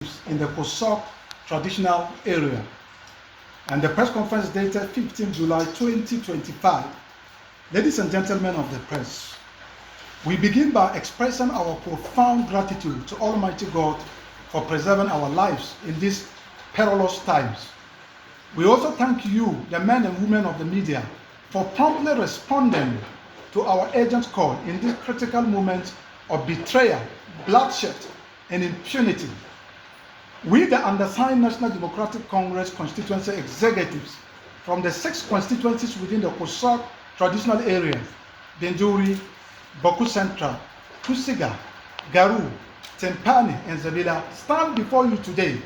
in the Kusaug traditional area, and the press conference dated 15 July 2025. Ladies and gentlemen of the press, we begin by expressing our profound gratitude to Almighty God for preserving our lives in these perilous times. We also thank you, the men and women of the media, for promptly responding to our urgent call in this critical moment of betrayal, bloodshed, and impunity. We, the undersigned National Democratic Congress constituency executives from the 6 constituencies within the Kusaug traditional areas, Benjuri, Bawku Central, Kusiga, Garu, Tempani, and Zabila, stand before you today,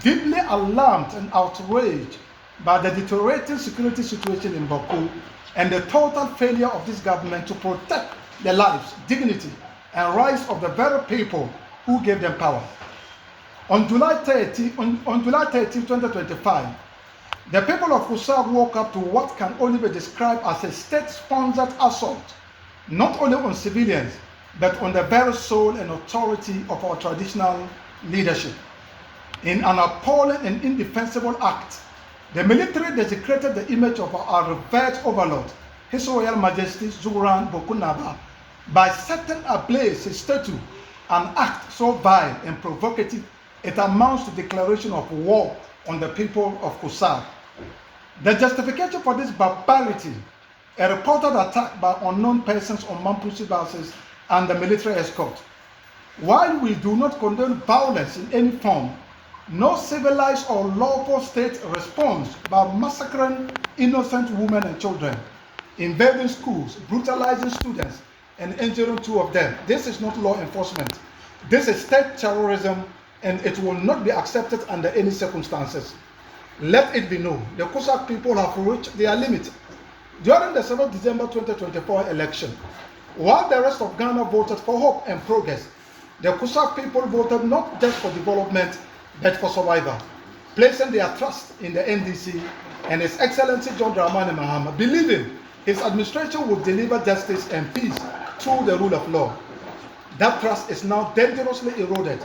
deeply alarmed and outraged by the deteriorating security situation in Bawku and the total failure of this government to protect the lives, dignity, and rights of the very people who gave them power. On July 30, 2025, the people of Kusaug woke up to what can only be described as a state-sponsored assault, not only on civilians, but on the very soul and authority of our traditional leadership. In an appalling and indefensible act, the military desecrated the image of our revered overlord, His Royal Majesty Zuran Bawku Naaba, by setting ablaze his statue, an act so vile and provocative it amounts to declaration of war on the people of Kusaug. The justification for this barbarity, a reported attack by unknown persons on Mampusi buses and the military escort. While we do not condone violence in any form, no civilized or lawful state responds by massacring innocent women and children, invading schools, brutalizing students, and injuring 2 of them. This is not law enforcement. This is state terrorism, and it will not be accepted under any circumstances. Let it be known, the Kusaug people have reached their limit. During the 7th December 2024 election, while the rest of Ghana voted for hope and progress, the Kusaug people voted not just for development, but for survival, placing their trust in the NDC and His Excellency John Dramani Mahama, believing his administration would deliver justice and peace through the rule of law. That trust is now dangerously eroded.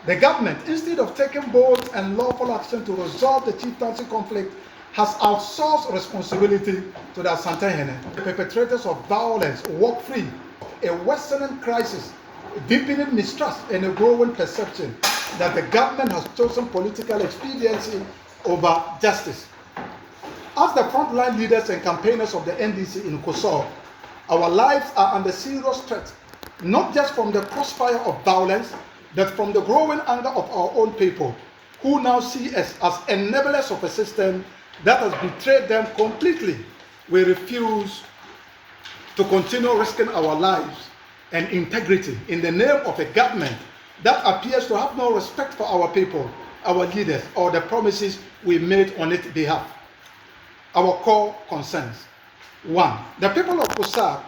The government, instead of taking bold and lawful action to resolve the Chieftaincy conflict, has outsourced responsibility to the Asantehene. The perpetrators of violence walk free, a worsening crisis, deepening mistrust, and a growing perception that the government has chosen political expediency over justice. As the frontline leaders and campaigners of the NDC in Kusaug, our lives are under serious threat, not just from the crossfire of violence, but from the growing anger of our own people, who now see us as enablers of a system that has betrayed them completely. We refuse to continue risking our lives and integrity in the name of a government that appears to have no respect for our people, our leaders, or the promises we made on its behalf. Our core concerns: 1. The people of Kusaug